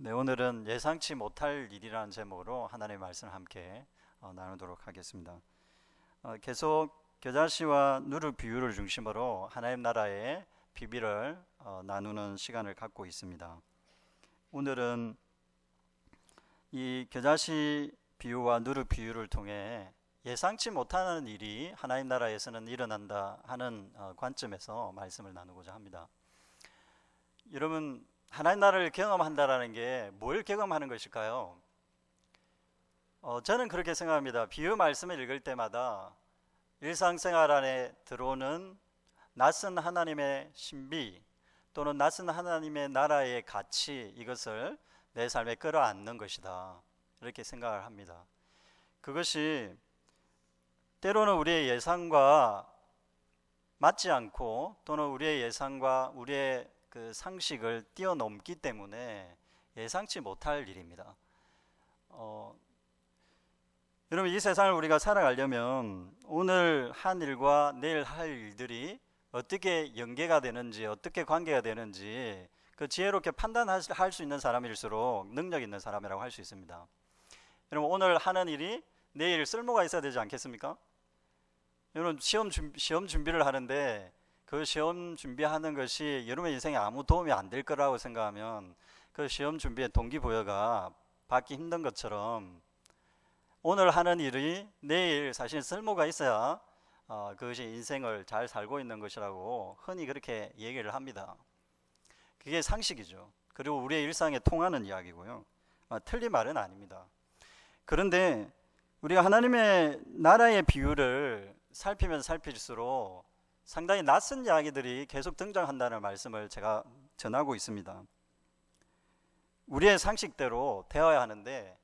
네, 오늘은 예상치 못할 일이라는 제목으로 하나님의 말씀을 함께 나누도록 하겠습니다. 계속 겨자씨와 누르 비유를 중심으로 하나님 나라의 비밀을 나누는 시간을 갖고 있습니다. 오늘은 이 겨자씨 비유와 누르 비유를 통해 예상치 못하는 일이 하나님 나라에서는 일어난다 하는 관점에서 말씀을 나누고자 합니다. 여러분, 하나님 나라를 경험한다라는 게 뭘 경험하는 것일까요? 저는 그렇게 생각합니다. 비유 말씀을 읽을 때마다 일상생활 안에 들어오는 낯선 하나님의 신비 또는 낯선 하나님의 나라의 가치, 이것을 내 삶에 끌어안는 것이다, 이렇게 생각을 합니다. 그것이 때로는 우리의 예상과 맞지 않고 또는 우리의 예상과 우리의 그 상식을 뛰어넘기 때문에 예상치 못할 일입니다. 여러분, 이 세상을 우리가 살아가려면 오늘 한 일과 내일 할 일들이 어떻게 연계가 되는지, 어떻게 관계가 되는지 그 지혜롭게 판단할 수 있는 사람일수록 능력 있는 사람이라고 할 수 있습니다. 여러분, 오늘 하는 일이 내일 쓸모가 있어야 되지 않겠습니까? 여러분, 시험 준비를 하는데 그 시험 준비하는 것이 여러분의 인생에 아무 도움이 안 될 거라고 생각하면 그 시험 준비의 동기부여가 받기 힘든 것처럼 오늘 하는 일이 내일 사실 쓸모가 있어야 그것이 인생을 잘 살고 있는 것이라고 흔히 그렇게 얘기를 합니다. 그게 상식이죠. 그리고 우리의 일상에 통하는 이야기고요. 틀린 말은 아닙니다. 그런데 우리가 하나님의 나라의 비유를 살피면 살필수록 상당히 낯선 이야기들이 계속 등장한다는 말씀을 제가 전하고 있습니다. 우리의 상식대로 되어야 하는데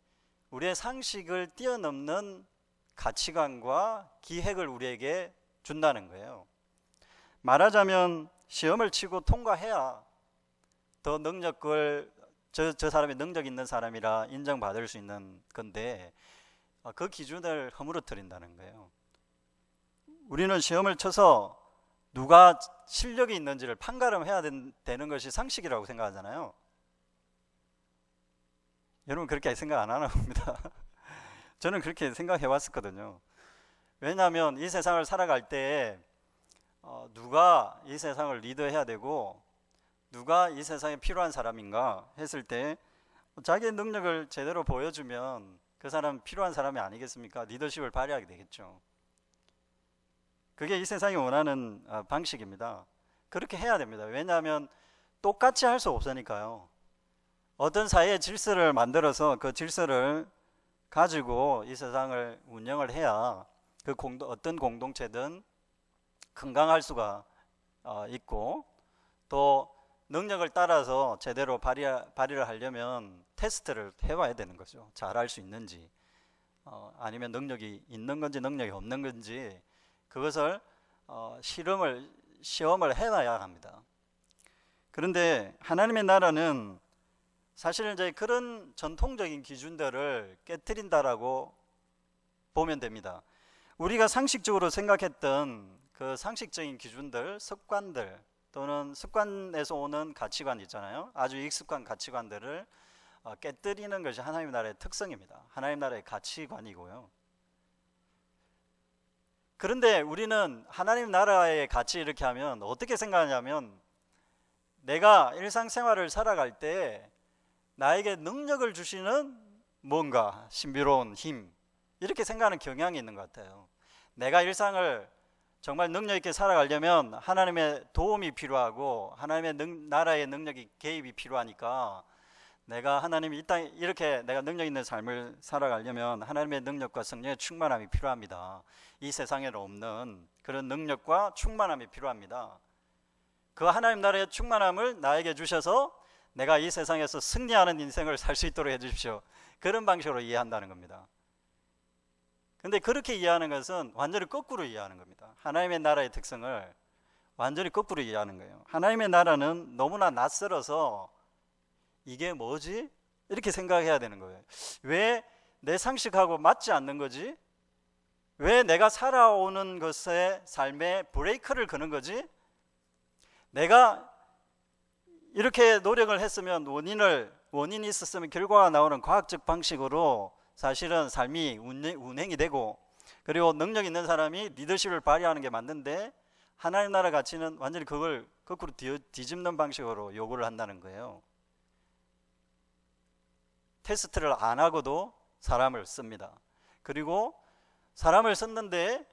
우리의 상식을 뛰어넘는 가치관과 기획을 우리에게 준다는 거예요. 말하자면 시험을 치고 통과해야 더 저 사람이 능력 있는 사람이라 인정받을 수 있는 건데 그 기준을 허물어뜨린다는 거예요. 우리는 시험을 쳐서 누가 실력이 있는지를 판가름해야 되는 것이 상식이라고 생각하잖아요. 여러분, 그렇게 생각 안 하나 봅니다. 저는 그렇게 생각해 왔었거든요. 왜냐하면 이 세상을 살아갈 때 누가 이 세상을 리드해야 되고 누가 이 세상에 필요한 사람인가 했을 때 자기의 능력을 제대로 보여주면 그 사람은 필요한 사람이 아니겠습니까? 리더십을 발휘하게 되겠죠. 그게 이 세상이 원하는 방식입니다. 그렇게 해야 됩니다. 왜냐하면 똑같이 할 수 없으니까요. 어떤 사회의 질서를 만들어서 그 질서를 가지고 이 세상을 운영을 해야 어떤 공동체든 건강할 수가 있고, 또 능력을 따라서 제대로 발휘를 하려면 테스트를 해봐야 되는 거죠. 잘할 수 있는지, 아니면 능력이 있는 건지 능력이 없는 건지, 그것을 시험을 해봐야 합니다. 그런데 하나님의 나라는 사실은 이제 그런 전통적인 기준들을 깨트린다라고 보면 됩니다. 우리가 상식적으로 생각했던 그 상식적인 기준들, 습관들 또는 습관에서 오는 가치관 있잖아요. 아주 익숙한 가치관들을 깨트리는 것이 하나님의 나라의 특성입니다. 하나님의 나라의 가치관이고요. 그런데 우리는 하나님 나라의 가치 이렇게 하면 어떻게 생각하냐면, 내가 일상생활을 살아갈 때 나에게 능력을 주시는 뭔가 신비로운 힘, 이렇게 생각하는 경향이 있는 것 같아요. 내가 일상을 정말 능력 있게 살아가려면 하나님의 도움이 필요하고 하나님의 나라의 능력이 개입이 필요하니까 내가 하나님이 이 땅에 이렇게 내가 능력 있는 삶을 살아가려면 하나님의 능력과 성령의 충만함이 필요합니다. 이 세상에는 없는 그런 능력과 충만함이 필요합니다. 그 하나님 나라의 충만함을 나에게 주셔서 내가 이 세상에서 승리하는 인생을 살 수 있도록 해주십시오. 그런 방식으로 이해한다는 겁니다. 근데 그렇게 이해하는 것은 완전히 거꾸로 이해하는 겁니다. 하나님의 나라의 특성을 완전히 거꾸로 이해하는 거예요. 하나님의 나라는 너무나 낯설어서 이게 뭐지? 이렇게 생각해야 되는 거예요. 왜 내 상식하고 맞지 않는 거지? 왜 내가 살아오는 것의 삶에 브레이크를 거는 거지? 내가 이렇게 노력을 했으면 원인을 원인이 있었으면 결과가 나오는 과학적 방식으로 사실은 삶이 운행이 되고, 그리고 능력 있는 사람이 리더십을 발휘하는 게 맞는데 하나님 나라 가치는 완전히 그걸 거꾸로 뒤집는 방식으로 요구를 한다는 거예요. 테스트를 안 하고도 사람을 씁니다. 그리고 사람을 썼는데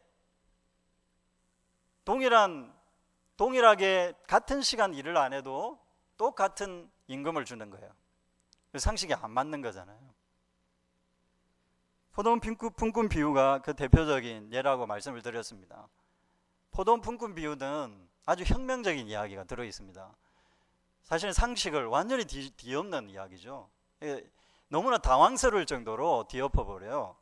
동일하게 같은 시간 일을 안 해도 똑같은 임금을 주는 거예요. 상식이 안 맞는 거잖아요. 포도원 품꾼 비유가 그 대표적인 예라고 말씀을 드렸습니다. 포도원 품꾼 비유는 아주 혁명적인 이야기가 들어있습니다. 사실 상식을 완전히 뒤엎는 이야기죠. 너무나 당황스러울 정도로 뒤엎어버려요.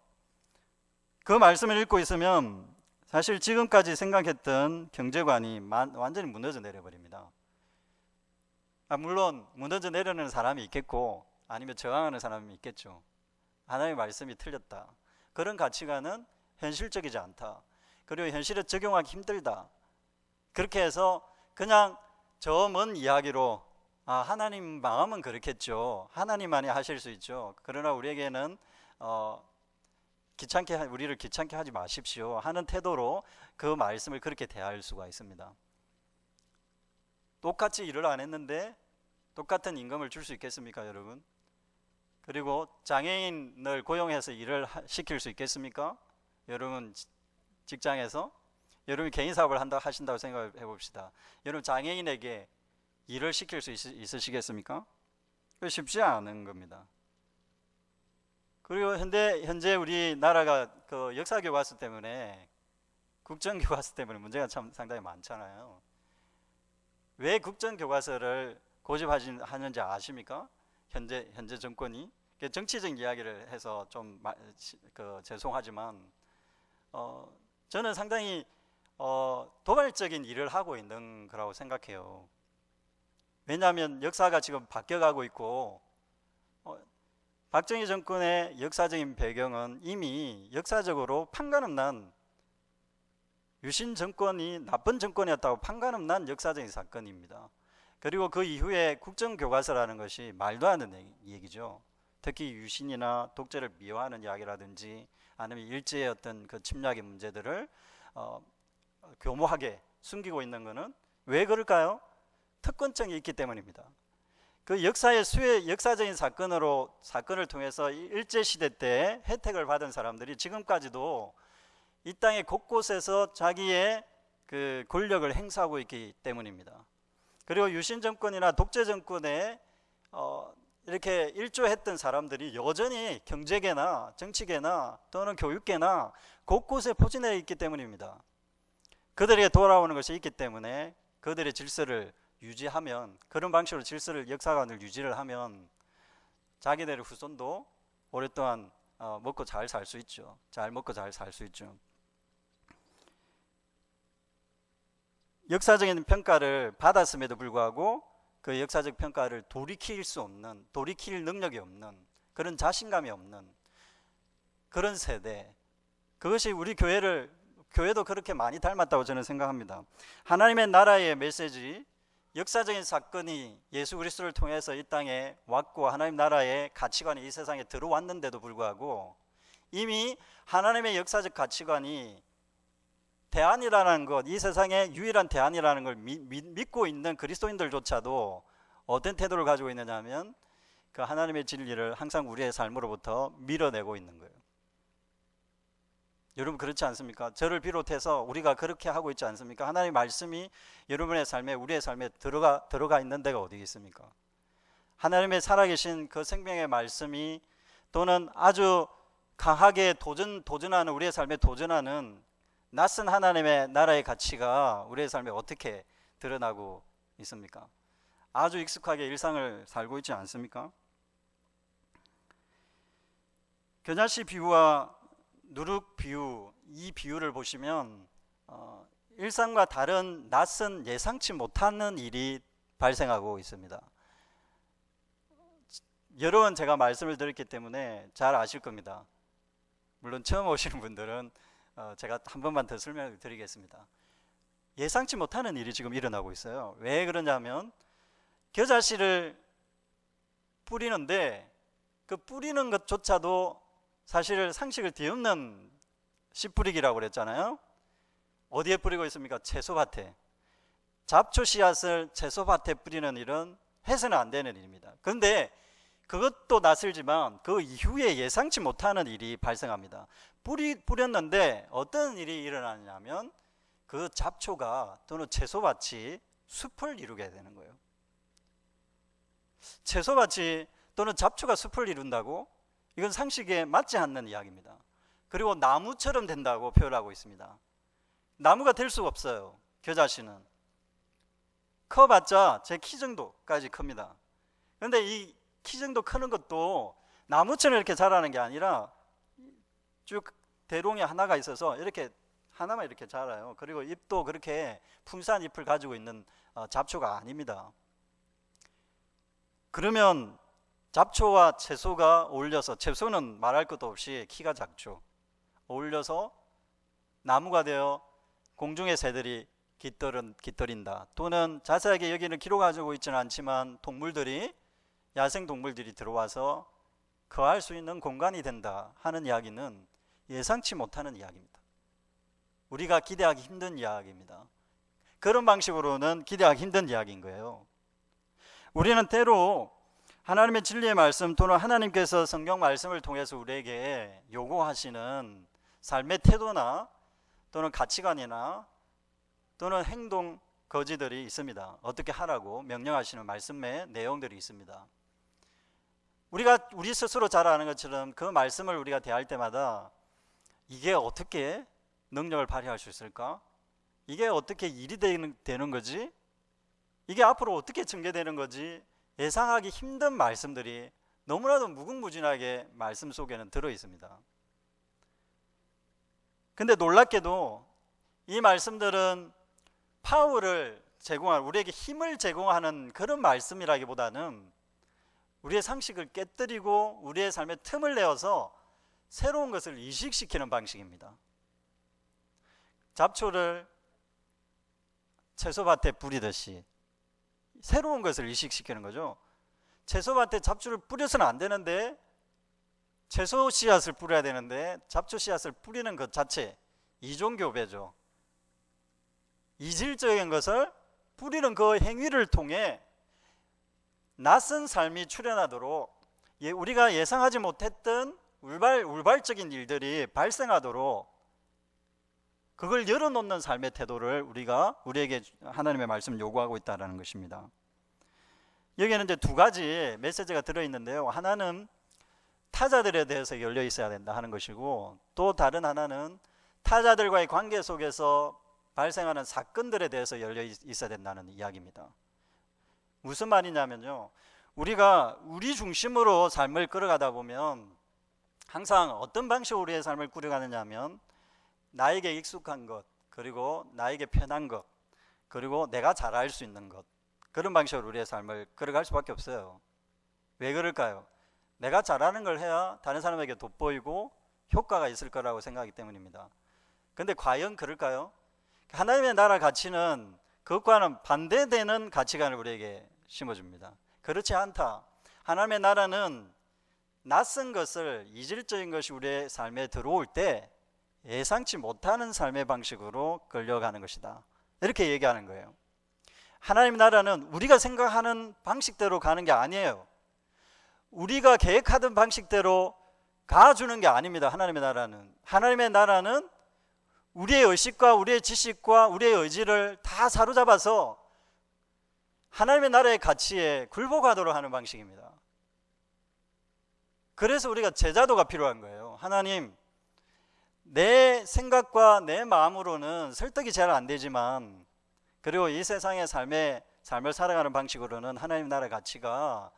그 말씀을 읽고 있으면 사실 지금까지 생각했던 경제관이 완전히 무너져 내려버립니다. 물론 무너져 내려는 사람이 있겠고 아니면 저항하는 사람이 있겠죠. 하나님의 말씀이 틀렸다, 그런 가치관은 현실적이지 않다, 그리고 현실에 적용하기 힘들다, 그렇게 해서 그냥 저 먼 이야기로 하나님 마음은 그렇겠죠, 하나님만이 하실 수 있죠, 그러나 우리에게는 우리를 귀찮게 하지 마십시오 하는 태도로 그 말씀을 그렇게 대할 수가 있습니다. 똑같이 일을 안 했는데 똑같은 임금을 줄 수 있겠습니까, 여러분? 그리고 장애인을 고용해서 일을 시킬 수 있겠습니까? 여러분 직장에서 여러분이 개인 사업을 하신다고 생각해 봅시다. 여러분 장애인에게 일을 시킬 수 있으시겠습니까? 쉽지 않은 겁니다. 그리고 현재 우리나라가 그 역사 교과서 때문에, 국정 교과서 때문에 문제가 참 상당히 많잖아요. 왜 국정 교과서를 고집하는지 아십니까? 현재 정권이 정치적 이야기를 해서 좀 죄송하지만 저는 상당히 도발적인 일을 하고 있는 거라고 생각해요. 왜냐하면 역사가 지금 바뀌어가고 있고 박정희 정권의 역사적인 배경은 이미 역사적으로 판가름난, 유신 정권이 나쁜 정권이었다고 판가름난 역사적인 사건입니다. 그리고 그 이후에 국정교과서라는 것이 말도 안 되는 얘기죠. 특히 유신이나 독재를 미화하는 이야기라든지 아니면 일제의 어떤 그 침략의 문제들을 교모하게 숨기고 있는 것은 왜 그럴까요? 특권성이 있기 때문입니다. 그 역사적인 사건을 통해서 일제시대 때 혜택을 받은 사람들이 지금까지도 이 땅의 곳곳에서 자기의 그 권력을 행사하고 있기 때문입니다. 그리고 유신 정권이나 독재 정권에 이렇게 일조했던 사람들이 여전히 경제계나 정치계나 또는 교육계나 곳곳에 포진해 있기 때문입니다. 그들에게 돌아오는 것이 있기 때문에 그들의 질서를 유지하면, 그런 방식으로 역사관을 유지를 하면 자기들의 후손도 오랫동안 먹고 잘 살 수 있죠. 잘 먹고 잘 살 수 있죠. 역사적인 평가를 받았음에도 불구하고 그 역사적 평가를 돌이킬 능력이 없는, 그런 자신감이 없는 그런 세대, 그것이 우리 교회도 그렇게 많이 닮았다고 저는 생각합니다. 하나님의 나라의 메시지, 역사적인 사건이 예수 그리스도를 통해서 이 땅에 왔고 하나님 나라의 가치관이 이 세상에 들어왔는데도 불구하고 이미 하나님의 역사적 가치관이 대안이라는 것, 이 세상의 유일한 대안이라는 걸 믿고 있는 그리스도인들조차도 어떤 태도를 가지고 있느냐 하면 그 하나님의 진리를 항상 우리의 삶으로부터 밀어내고 있는 거예요. 여러분 그렇지 않습니까? 저를 비롯해서 우리가 그렇게 하고 있지 않습니까? 하나님의 말씀이 여러분의 삶에, 우리의 삶에 들어가 있는 데가 어디 있습니까? 하나님의 살아계신 그 생명의 말씀이, 또는 아주 강하게 도전하는, 우리의 삶에 도전하는 낯선 하나님의 나라의 가치가 우리의 삶에 어떻게 드러나고 있습니까? 아주 익숙하게 일상을 살고 있지 않습니까? 겨자씨 비유와 누룩 비유, 이 비유를 보시면 일상과 다른 낯선, 예상치 못하는 일이 발생하고 있습니다. 여러 번 제가 말씀을 드렸기 때문에 잘 아실 겁니다. 물론 처음 오시는 분들은 제가 한 번만 더 설명을 드리겠습니다. 예상치 못하는 일이 지금 일어나고 있어요. 왜 그러냐면 겨자씨를 뿌리는데 그 뿌리는 것조차도 사실 상식을 뒤엎는 씨 뿌리기라고 그랬잖아요. 어디에 뿌리고 있습니까? 채소밭에. 잡초 씨앗을 채소밭에 뿌리는 일은 해서는 안 되는 일입니다. 그런데 그것도 낯설지만 그 이후에 예상치 못하는 일이 발생합니다. 뿌렸는데 어떤 일이 일어나냐면 그 잡초가 또는 채소밭이 숲을 이루게 되는 거예요. 채소밭이 또는 잡초가 숲을 이룬다고? 이건 상식에 맞지 않는 이야기입니다. 그리고 나무처럼 된다고 표현하고 있습니다. 나무가 될 수가 없어요. 겨자씨는 커봤자 제 키 정도까지 큽니다. 그런데 이 키 정도 크는 것도 나무처럼 이렇게 자라는 게 아니라 쭉 대롱이 하나가 있어서 이렇게 하나만 이렇게 자라요. 그리고 잎도 그렇게 풍성한 잎을 가지고 있는 잡초가 아닙니다. 그러면 잡초와 채소가 어울려서, 채소는 말할 것도 없이 키가 작죠. 어울려서 나무가 되어 공중의 새들이 깃들인다. 또는 자세하게 여기는 기록하고 있지는 않지만 동물들이, 야생 동물들이 들어와서 거할 수 있는 공간이 된다 하는 이야기는 예상치 못하는 이야기입니다. 우리가 기대하기 힘든 이야기입니다. 그런 방식으로는 기대하기 힘든 이야기인 거예요. 우리는 때로 하나님의 진리의 말씀 또는 하나님께서 성경 말씀을 통해서 우리에게 요구하시는 삶의 태도나 또는 가치관이나 또는 행동 거지들이 있습니다. 어떻게 하라고 명령하시는 말씀의 내용들이 있습니다. 우리 스스로 잘 아는 것처럼 그 말씀을 우리가 대할 때마다 이게 어떻게 능력을 발휘할 수 있을까? 이게 어떻게 일이 되는 거지? 이게 앞으로 어떻게 전개되는 거지? 예상하기 힘든 말씀들이 너무나도 무궁무진하게 말씀 속에는 들어 있습니다. 근데 놀랍게도 이 말씀들은 파워를 제공하는, 우리에게 힘을 제공하는 그런 말씀이라기보다는 우리의 상식을 깨뜨리고 우리의 삶에 틈을 내어서 새로운 것을 이식시키는 방식입니다. 잡초를 채소밭에 뿌리듯이 새로운 것을 이식시키는 거죠. 채소밭에 잡초를 뿌려서는 안 되는데, 채소 씨앗을 뿌려야 되는데 잡초 씨앗을 뿌리는 것 자체 이종교배죠. 이질적인 것을 뿌리는 그 행위를 통해 낯선 삶이 출현하도록, 우리가 예상하지 못했던 울발적인 일들이 발생하도록 그걸 열어놓는 삶의 태도를 우리에게 하나님의 말씀을 요구하고 있다는 것입니다. 여기에는 이제 두 가지 메시지가 들어있는데요. 하나는 타자들에 대해서 열려 있어야 된다 하는 것이고, 또 다른 하나는 타자들과의 관계 속에서 발생하는 사건들에 대해서 열려 있어야 된다는 이야기입니다. 무슨 말이냐면요, 우리가 우리 중심으로 삶을 끌어가다 보면 항상 어떤 방식으로 우리의 삶을 꾸려가느냐 하면 나에게 익숙한 것, 그리고 나에게 편한 것, 그리고 내가 잘할 수 있는 것, 그런 방식으로 우리의 삶을 끌어갈 수밖에 없어요. 왜 그럴까요? 내가 잘하는 걸 해야 다른 사람에게 돋보이고 효과가 있을 거라고 생각하기 때문입니다. 근데 과연 그럴까요? 하나님의 나라 가치는 그것과는 반대되는 가치관을 우리에게 심어줍니다. 그렇지 않다. 하나님의 나라는 낯선 것을, 이질적인 것이 우리의 삶에 들어올 때 예상치 못하는 삶의 방식으로 끌려가는 것이다. 이렇게 얘기하는 거예요. 하나님의 나라는 우리가 생각하는 방식대로 가는 게 아니에요. 우리가 계획하던 방식대로 가주는 게 아닙니다. 하나님의 나라는 우리의 의식과 우리의 지식과 우리의 의지를 다 사로잡아서 하나님의 나라의 가치에 굴복하도록 하는 방식입니다. 그래서 우리가 제자도가 필요한 거예요. 하나님, 내 생각과 내 마음으로는 설득이 잘 안 되지만, 그리고 이 세상의 삶을 살아가는 방식으로는 하나님 나라 가치가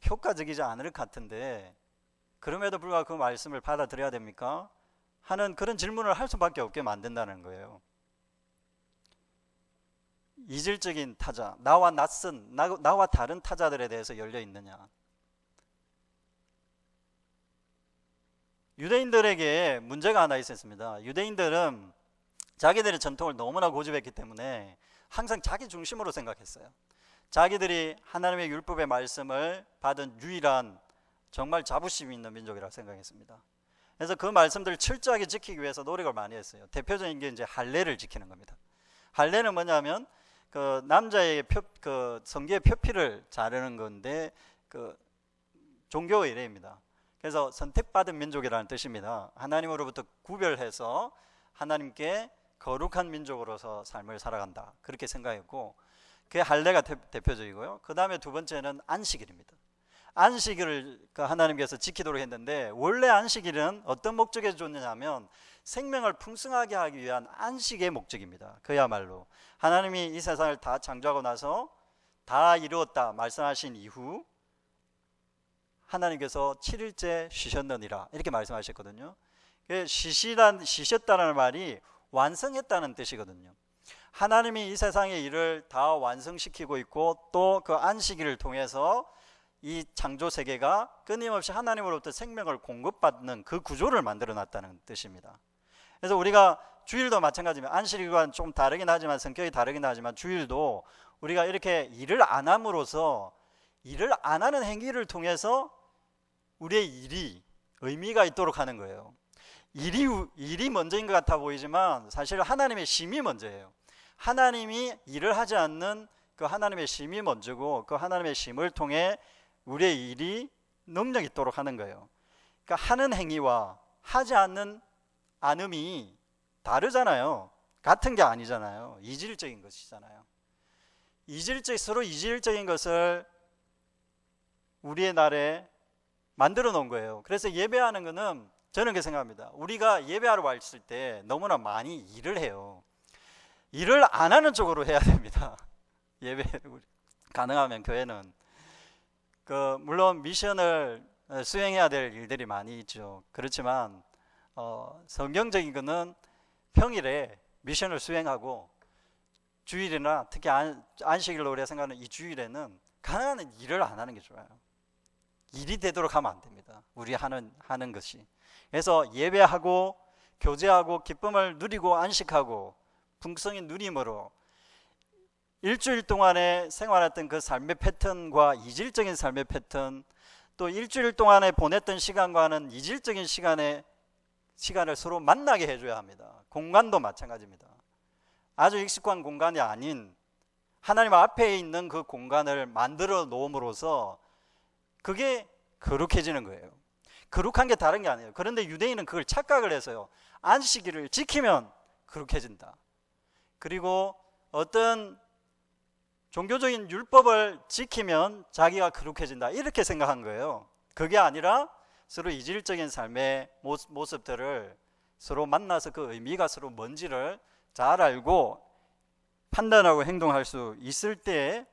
효과적이지 않을 것 같은데 그럼에도 불구하고 그 말씀을 받아들여야 됩니까? 하는 그런 질문을 할 수밖에 없게 만든다는 거예요. 이질적인 타자, 나와 다른 타자들에 대해서 열려 있느냐? 유대인들에게 문제가 하나 있었습니다. 유대인들은 자기들의 전통을 너무나 고집했기 때문에 항상 자기 중심으로 생각했어요. 자기들이 하나님의 율법의 말씀을 받은 유일한 정말 자부심 있는 민족이라고 생각했습니다. 그래서 그 말씀들을 철저하게 지키기 위해서 노력을 많이 했어요. 대표적인 게 이제 할례를 지키는 겁니다. 할례는 뭐냐면 그 남자의 그 성기의 표피를 자르는 건데 그 종교 의례입니다. 그래서 선택받은 민족이라는 뜻입니다. 하나님으로부터 구별해서 하나님께 거룩한 민족으로서 삶을 살아간다, 그렇게 생각했고, 그게 할례가 대표적이고요. 그 다음에 두 번째는 안식일입니다. 안식일을 하나님께서 지키도록 했는데, 원래 안식일은 어떤 목적에서 줬느냐면 생명을 풍성하게 하기 위한 안식의 목적입니다. 그야말로 하나님이 이 세상을 다 창조하고 나서 다 이루었다 말씀하신 이후 하나님께서 7일째 쉬셨느니라, 이렇게 말씀하셨거든요. 쉬셨다는 말이 완성했다는 뜻이거든요. 하나님이 이 세상의 일을 다 완성시키고 있고, 또 그 안식일을 통해서 이 창조 세계가 끊임없이 하나님으로부터 생명을 공급받는 그 구조를 만들어 놨다는 뜻입니다. 그래서 우리가 주일도 마찬가지입니다. 안식일과는 좀 다르긴 하지만, 성격이 다르긴 하지만, 주일도 우리가 이렇게 일을 안 함으로써, 일을 안 하는 행위를 통해서 우리의 일이 의미가 있도록 하는 거예요. 일이 먼저인 것 같아 보이지만 사실 하나님의 심이 먼저예요. 하나님이 일을 하지 않는 그 하나님의 심이 먼저고, 그 하나님의 심을 통해 우리의 일이 능력 있도록 하는 거예요. 그러니까 하는 행위와 하지 않는 안음이 다르잖아요. 같은 게 아니잖아요. 이질적인 것이잖아요. 서로 이질적인 것을 우리의 날에 만들어 놓은 거예요. 그래서 예배하는 거는 저는 그렇게 생각합니다. 우리가 예배하러 왔을 때 너무나 많이 일을 해요. 일을 안 하는 쪽으로 해야 됩니다. 예배 가능하면 교회는 물론 미션을 수행해야 될 일들이 많이 있죠. 그렇지만 성경적인 거는 평일에 미션을 수행하고, 주일이나 특히 안식일로 우리가 생각하는 이 주일에는 가능한 일을 안 하는 게 좋아요. 일이 되도록 하면 안 됩니다. 우리 하는 것이. 그래서 예배하고 교제하고 기쁨을 누리고 안식하고 풍성인 누림으로 일주일 동안에 생활했던 그 삶의 패턴과 이질적인 삶의 패턴, 또 일주일 동안에 보냈던 시간과는 이질적인 시간을 서로 만나게 해줘야 합니다. 공간도 마찬가지입니다. 아주 익숙한 공간이 아닌 하나님 앞에 있는 그 공간을 만들어 놓음으로써 그게 거룩해지는 거예요. 거룩한 게 다른 게 아니에요. 그런데 유대인은 그걸 착각을 해서요, 안식일을 지키면 거룩해진다, 그리고 어떤 종교적인 율법을 지키면 자기가 거룩해진다, 이렇게 생각한 거예요. 그게 아니라 서로 이질적인 삶의 모습들을 서로 만나서 그 의미가 서로 뭔지를 잘 알고 판단하고 행동할 수 있을 때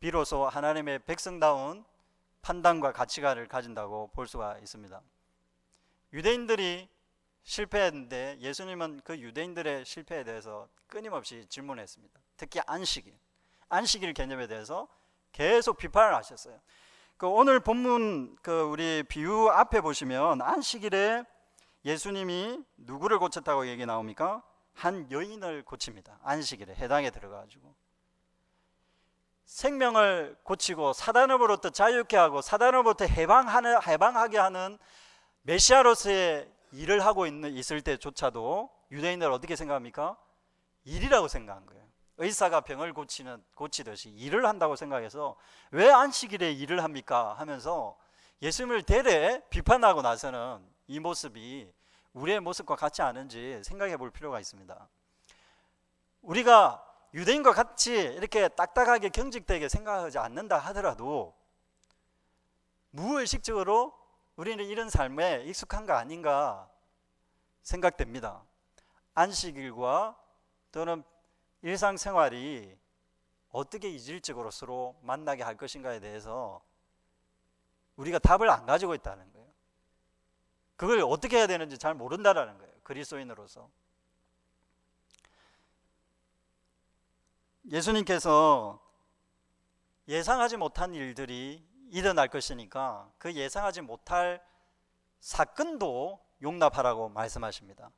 비로소 하나님의 백성다운 판단과 가치관을 가진다고 볼 수가 있습니다. 유대인들이 실패했는데 예수님은 그 유대인들의 실패에 대해서 끊임없이 질문했습니다. 특히 안식일 개념에 대해서 계속 비판을 하셨어요. 오늘 본문 우리 비유 앞에 보시면 안식일에 예수님이 누구를 고쳤다고 얘기 나옵니까? 한 여인을 고칩니다. 안식일에 해당에 들어가지고 생명을 고치고 사단으로부터 자유케 하고 사단으로부터 해방하게 하는 메시아로서의 일을 하고 있을 때조차도 유대인들 어떻게 생각합니까? 일이라고 생각한 거예요. 의사가 병을 고치듯이 일을 한다고 생각해서 왜 안식일에 일을 합니까? 하면서 예수님을 대래 비판하고 나서는 이 모습이 우리의 모습과 같지 않은지 생각해 볼 필요가 있습니다. 우리가 유대인과 같이 이렇게 딱딱하게 경직되게 생각하지 않는다 하더라도 무의식적으로 우리는 이런 삶에 익숙한 거 아닌가 생각됩니다. 안식일과 또는 일상생활이 어떻게 이질적으로 서로 만나게 할 것인가에 대해서 우리가 답을 안 가지고 있다는 거예요. 그걸 어떻게 해야 되는지 잘 모른다는 거예요. 그리스도인으로서. 예수님께서 예상하지 못한 일들이 일어날 것이니까 그 예상하지 못할 사건도 용납하라고 말씀하십니다.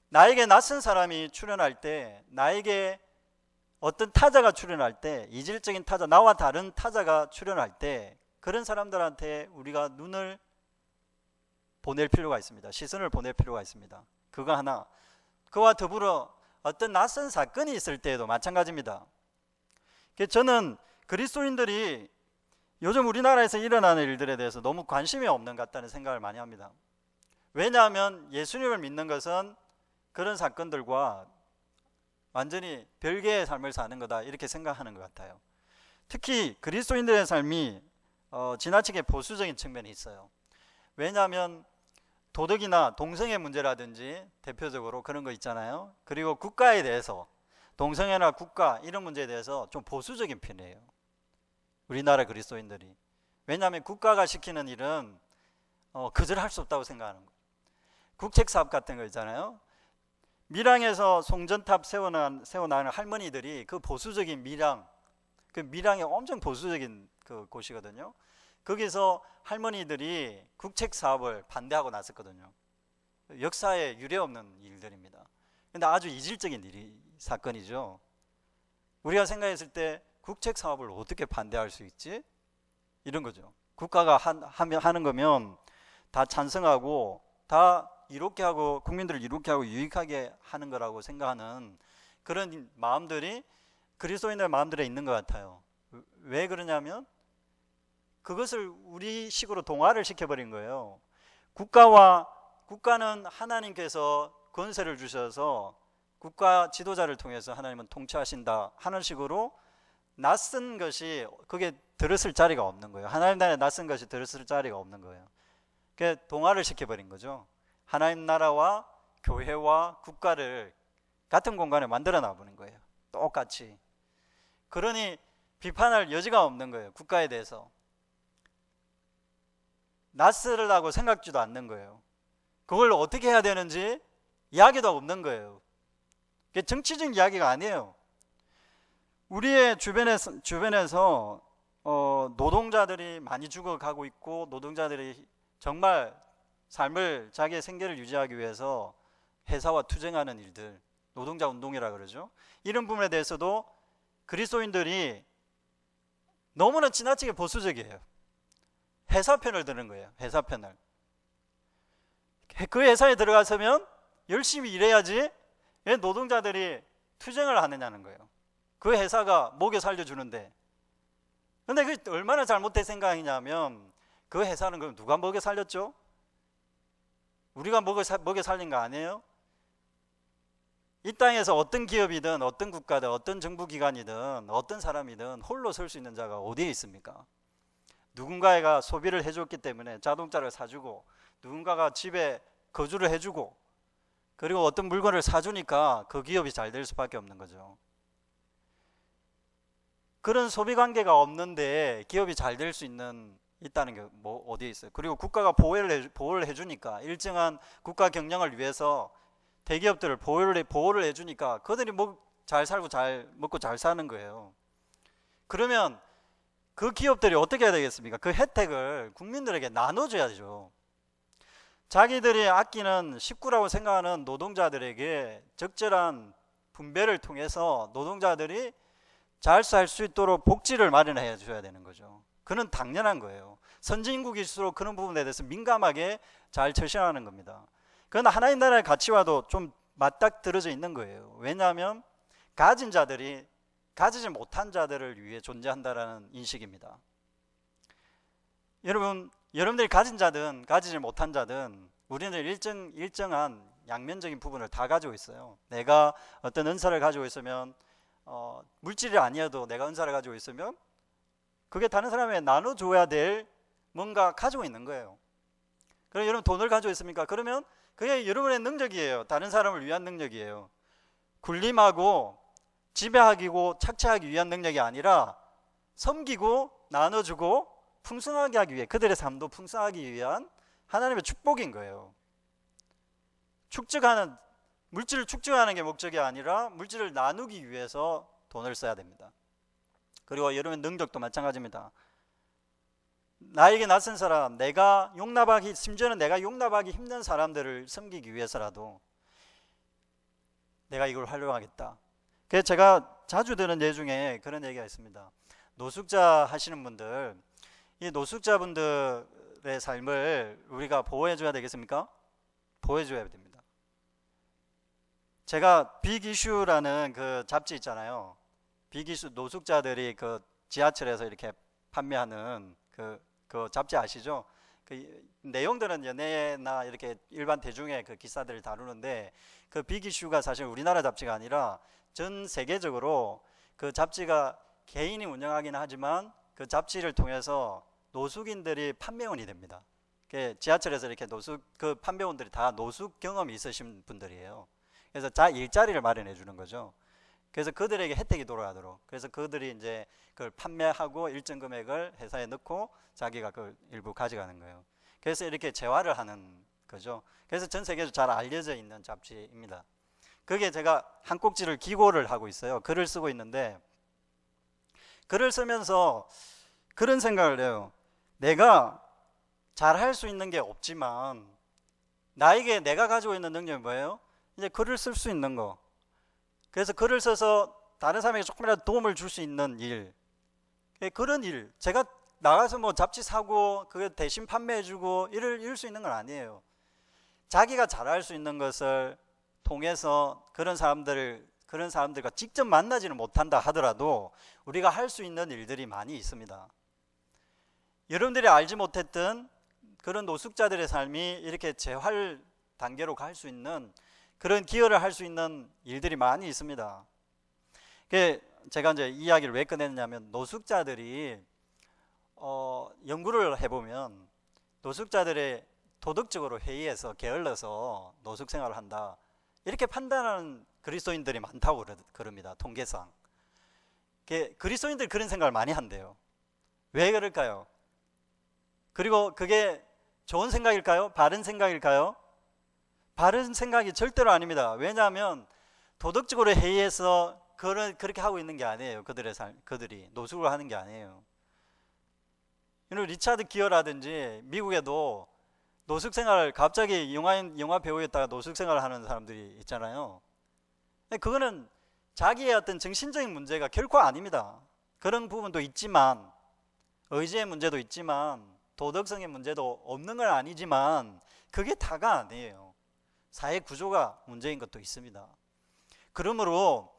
나에게 낯선 사람이 출현할 때 나에게 어떤 타자가 출연할 때, 이질적인 타자, 나와 다른 타자가 출연할 때 그런 사람들한테 우리가 눈을 보낼 필요가 있습니다. 시선을 보낼 필요가 있습니다. 그거 하나. 그와 더불어 어떤 낯선 사건이 있을 때에도 마찬가지입니다. 저는 그리스도인들이 요즘 우리나라에서 일어나는 일들에 대해서 너무 관심이 없는 것 같다는 생각을 많이 합니다. 왜냐하면 예수님을 믿는 것은 그런 사건들과 완전히 별개의 삶을 사는 거다 이렇게 생각하는 것 같아요. 특히 그리스도인들의 삶이 지나치게 보수적인 측면이 있어요. 왜냐하면 도덕이나 동성애 문제라든지 대표적으로 그런 거 있잖아요. 그리고 국가에 대해서 동성애나 국가 이런 문제에 대해서 좀 보수적인 편이에요. 우리나라 그리스도인들이. 왜냐하면 국가가 시키는 일은 거절할 수 없다고 생각하는 거예요. 국책 사업 같은 거 있잖아요. 밀양에서 송전탑 세워나가는 할머니들이 그 보수적인 그 밀양이 엄청 보수적인 그 곳이거든요. 거기서 할머니들이 국책 사업을 반대하고 나섰거든요. 역사에 유례없는 일들입니다. 근데 아주 이질적인 사건이죠. 우리가 생각했을 때 국책 사업을 어떻게 반대할 수 있지? 이런 거죠. 국가가 하는 거면 다 찬성하고 다 이롭게 하고 국민들을 이롭게 하고 유익하게 하는 거라고 생각하는 그런 마음들이 그리스도인의 마음들에 있는 것 같아요. 왜 그러냐면 그것을 우리식으로 동화를 시켜버린 거예요. 국가는 하나님께서 권세를 주셔서 국가 지도자를 통해서 하나님은 통치하신다 하는 식으로 낯선 것이 그게 들었을 자리가 없는 거예요. 하나님 나라에 낯선 것이 들었을 자리가 없는 거예요. 그게 동화를 시켜버린 거죠. 하나님 나라와 교회와 국가를 같은 공간에 만들어 놔보는 거예요. 똑같이. 그러니 비판할 여지가 없는 거예요. 국가에 대해서. 낯설으라고 생각지도 않는 거예요. 그걸 어떻게 해야 되는지 이야기도 없는 거예요. 그게 정치적인 이야기가 아니에요. 우리의 주변에서 노동자들이 많이 죽어가고 있고 노동자들이 정말 삶을 자기의 생계를 유지하기 위해서 회사와 투쟁하는 일들, 노동자 운동이라 그러죠. 이런 부분에 대해서도 그리스도인들이 너무나 지나치게 보수적이에요. 회사 편을 드는 거예요. 회사 편을. 그 회사에 들어가서면 열심히 일해야지 왜 노동자들이 투쟁을 하느냐는 거예요. 그 회사가 먹여 살려주는데. 근데 그게 얼마나 잘못된 생각이냐면 그 회사는 그럼 누가 먹여 살렸죠? 우리가 먹여 살린 거 아니에요? 이 땅에서 어떤 기업이든 어떤 국가든 어떤 정부기관이든 어떤 사람이든 홀로 설 수 있는 자가 어디에 있습니까? 누군가가 소비를 해줬기 때문에 자동차를 사주고 누군가가 집에 거주를 해주고 그리고 어떤 물건을 사주니까 그 기업이 잘 될 수밖에 없는 거죠. 그런 소비관계가 없는데 기업이 잘 될 수 있다는 게 뭐 어디에 있어요? 그리고 국가가 보호를 해주니까 일정한 국가 경영을 위해서 대기업들을 보호를 해주니까 그들이 잘 살고 잘 먹고 잘 사는 거예요. 그러면 그 기업들이 어떻게 해야 되겠습니까? 그 혜택을 국민들에게 나눠줘야죠. 자기들이 아끼는 식구라고 생각하는 노동자들에게 적절한 분배를 통해서 노동자들이 잘 살 수 있도록 복지를 마련해 줘야 되는 거죠. 그건 당연한 거예요. 선진국일수록 그런 부분에 대해서 민감하게 잘 처신하는 겁니다. 그건 하나님 나라의 가치와도 좀 맞닥뜨려져 있는 거예요. 왜냐하면 가진 자들이 가지지 못한 자들을 위해 존재한다라는 인식입니다. 여러분들이 가진 자든 가지지 못한 자든 우리는 일정한 양면적인 부분을 다 가지고 있어요. 내가 어떤 은사를 가지고 있으면 물질이 아니어도 내가 은사를 가지고 있으면 그게 다른 사람에게 나눠줘야 될 뭔가 가지고 있는 거예요. 그럼 여러분 돈을 가지고 있습니까? 그러면 그게 여러분의 능력이에요. 다른 사람을 위한 능력이에요. 군림하고 지배하고 착취하기 위한 능력이 아니라 섬기고 나눠주고 풍성하게 하기 위해 그들의 삶도 풍성하기 위한 하나님의 축복인 거예요. 물질을 축적하는 게 목적이 아니라 물질을 나누기 위해서 돈을 써야 됩니다. 그리고 여러분의 능력도 마찬가지입니다. 나에게 낯선 사람, 심지어는 내가 용납하기 힘든 사람들을 섬기기 위해서라도 내가 이걸 활용하겠다. 그래서 제가 자주 듣는 예 중에 그런 얘기가 있습니다. 노숙자 하시는 분들, 이 노숙자분들의 삶을 우리가 보호해줘야 되겠습니까? 보호해줘야 됩니다. 제가 빅이슈라는 그 잡지 있잖아요. 빅이슈, 노숙자들이 그 지하철에서 이렇게 판매하는 그 잡지 아시죠? 그 내용들은 연예나 이렇게 일반 대중의 그 기사들을 다루는데, 그 빅이슈가 사실 우리나라 잡지가 아니라 전 세계적으로 그 잡지가 개인이 운영하긴 하지만 그 잡지를 통해서 노숙인들이 판매원이 됩니다. 지하철에서 이렇게 그 판매원들이 다 노숙 경험이 있으신 분들이에요. 그래서 일자리를 마련해 주는 거죠. 그래서 그들에게 혜택이 돌아가도록, 그래서 그들이 이제 그걸 판매하고 일정 금액을 회사에 넣고 자기가 그 일부 가져가는 거예요. 그래서 이렇게 재활을 하는 거죠. 그래서 전 세계에서 잘 알려져 있는 잡지입니다. 그게 제가 한 꼭지를 기고를 하고 있어요. 글을 쓰고 있는데, 글을 쓰면서 그런 생각을 해요. 내가 잘할 수 있는 게 없지만 나에게 내가 가지고 있는 능력이 뭐예요? 이제 글을 쓸 수 있는 거. 그래서 글을 써서 다른 사람에게 조금이라도 도움을 줄 수 있는 일, 그런 일, 제가 나가서 뭐 잡지 사고 그게 대신 판매해주고 이럴 수 있는 건 아니에요. 자기가 잘할 수 있는 것을 통해서 그런 사람들과 직접 만나지는 못한다 하더라도 우리가 할 수 있는 일들이 많이 있습니다. 여러분들이 알지 못했던 그런 노숙자들의 삶이 이렇게 재활 단계로 갈 수 있는 그런 기여를 할 수 있는 일들이 많이 있습니다. 제가 이제 이야기를 왜 꺼냈냐면, 노숙자들이 연구를 해보면 노숙자들의 도덕적으로 해이해서 게을러서 노숙 생활을 한다, 이렇게 판단하는 그리스도인들이 많다고 그럽니다. 통계상. 그리스도인들이 그런 생각을 많이 한대요. 왜 그럴까요? 그리고 그게 좋은 생각일까요? 바른 생각일까요? 바른 생각이 절대로 아닙니다. 왜냐하면 도덕적으로 해이해서 그렇게 하고 있는 게 아니에요. 그들이 노숙을 하는 게 아니에요. 리차드 기어라든지 미국에도 노숙 생활을, 갑자기 영화 배우였다가 노숙 생활을 하는 사람들이 있잖아요. 그거는 자기의 어떤 정신적인 문제가 결코 아닙니다. 그런 부분도 있지만, 의지의 문제도 있지만, 도덕성의 문제도 없는 건 아니지만, 그게 다가 아니에요. 사회 구조가 문제인 것도 있습니다. 그러므로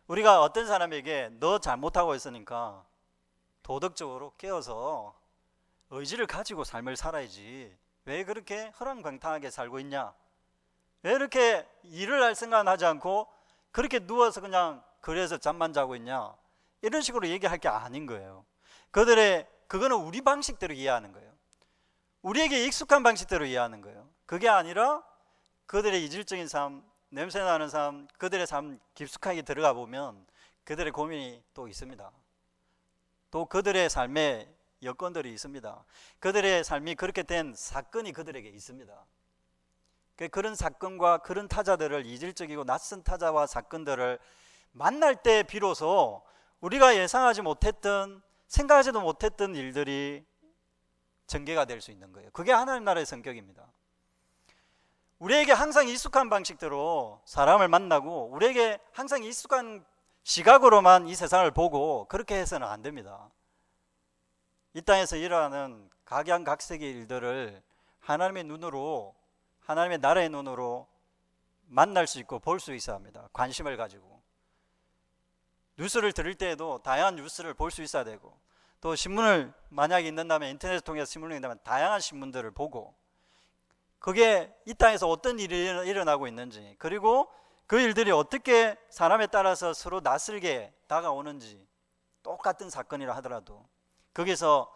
우리가 어떤 사람에게 너 잘못하고 있으니까 도덕적으로 깨어서 의지를 가지고 삶을 살아야지, 왜 그렇게 허랑방탕하게 살고 있냐, 왜 이렇게 일을 할 생각은 하지 않고 그렇게 누워서 그냥 그래서 잠만 자고 있냐, 이런 식으로 얘기할 게 아닌 거예요. 그거는 우리 방식대로 이해하는 거예요. 우리에게 익숙한 방식대로 이해하는 거예요. 그게 아니라 그들의 이질적인 삶, 냄새나는 삶, 그들의 삶 깊숙하게 들어가 보면 그들의 고민이 또 있습니다. 또 그들의 삶에 여건들이 있습니다. 그들의 삶이 그렇게 된 사건이 그들에게 있습니다. 그런 사건과 그런 타자들을, 이질적이고 낯선 타자와 사건들을 만날 때 비로소 우리가 예상하지 못했던, 생각하지도 못했던 일들이 전개가 될 수 있는 거예요. 그게 하나님 나라의 성격입니다. 우리에게 항상 익숙한 방식대로 사람을 만나고 우리에게 항상 익숙한 시각으로만 이 세상을 보고 그렇게 해서는 안 됩니다. 이 땅에서 일어나는 각양각색의 일들을 하나님의 눈으로, 하나님의 나라의 눈으로 만날 수 있고 볼 수 있어야 합니다. 관심을 가지고. 뉴스를 들을 때에도 다양한 뉴스를 볼 수 있어야 되고, 또 신문을 만약에 읽는다면, 인터넷을 통해서 신문을 읽는다면 다양한 신문들을 보고, 그게 이 땅에서 어떤 일이 일어나고 있는지, 그리고 그 일들이 어떻게 사람에 따라서 서로 낯설게 다가오는지, 똑같은 사건이라 하더라도 거기서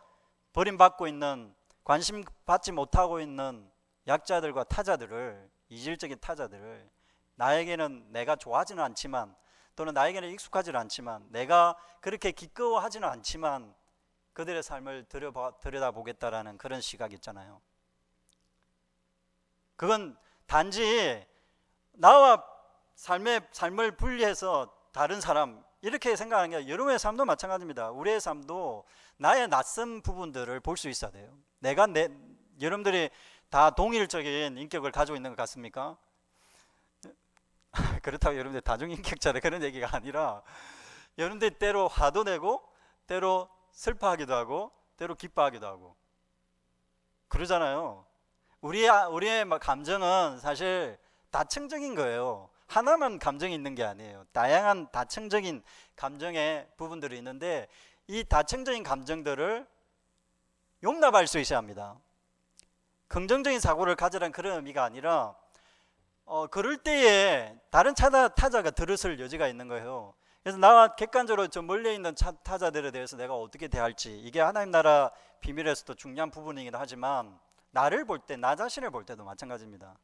버림받고 있는, 관심받지 못하고 있는 약자들과 타자들을, 이질적인 타자들을, 나에게는 내가 좋아하지는 않지만, 또는 나에게는 익숙하지는 않지만, 내가 그렇게 기꺼워하지는 않지만 그들의 삶을 들여다보겠다라는 그런 시각이 있잖아요. 그건 단지 나와 삶을 분리해서 다른 사람, 이렇게 생각하는 게, 여러분의 삶도 마찬가지입니다. 우리의 삶도 나의 낯선 부분들을 볼 수 있어야 돼요. 여러분들이 다 동일적인 인격을 가지고 있는 것 같습니까? 그렇다고 여러분들 다중인격자다 그런 얘기가 아니라, 여러분들이 때로 화도 내고 때로 슬퍼하기도 하고 때로 기뻐하기도 하고 그러잖아요. 우리의 감정은 사실 다층적인 거예요. 하나만 감정이 있는 게 아니에요. 다양한 다층적인 감정의 부분들이 있는데 이 다층적인 감정들을 용납할 수 있어야 합니다. 긍정적인 사고를 가지라는 그런 의미가 아니라 그럴 때에 다른 타자가 들어설 여지가 있는 거예요. 그래서 나와 객관적으로 저 멀리 있는 타자들에 대해서 내가 어떻게 대할지, 이게 하나님 나라 비밀에서도 중요한 부분이긴 하지만 나를 볼 때, 나 자신을 볼 때도 마찬가지입니다.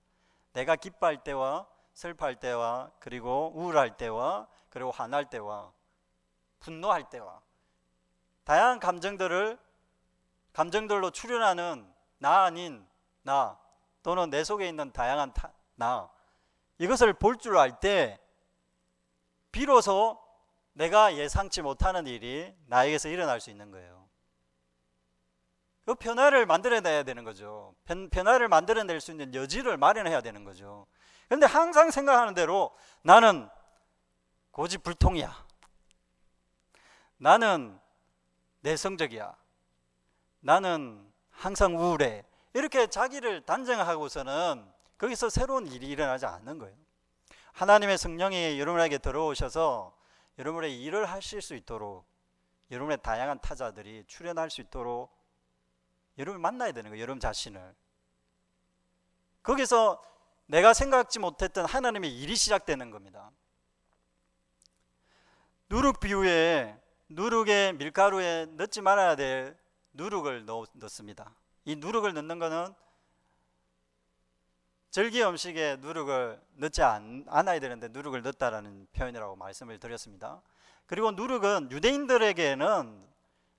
내가 기뻐할 때와 슬퍼할 때와 그리고 우울할 때와 그리고 화날 때와 분노할 때와 다양한 감정들로 출현하는 나 아닌 나 또는 내 속에 있는 다양한 나, 이것을 볼 줄 알 때 비로소 내가 예상치 못하는 일이 나에게서 일어날 수 있는 거예요. 그 변화를 만들어내야 되는 거죠. 변화를 만들어낼 수 있는 여지를 마련해야 되는 거죠. 그런데 항상 생각하는 대로 나는 고집불통이야, 나는 내성적이야, 나는 항상 우울해, 이렇게 자기를 단정하고서는 거기서 새로운 일이 일어나지 않는 거예요. 하나님의 성령이 여러분에게 들어오셔서 여러분의 일을 하실 수 있도록, 여러분의 다양한 타자들이 출현할 수 있도록 여러분을 만나야 되는 거예요. 여러분 자신을. 거기서 내가 생각지 못했던 하나님의 일이 시작되는 겁니다. 누룩 비유에 누룩의 밀가루에 넣지 말아야 될 누룩을 넣습니다. 이 누룩을 넣는 것은 절기 음식에 누룩을 넣지 않아야 되는데 누룩을 넣었다라는 표현이라고 말씀을 드렸습니다. 그리고 누룩은 유대인들에게는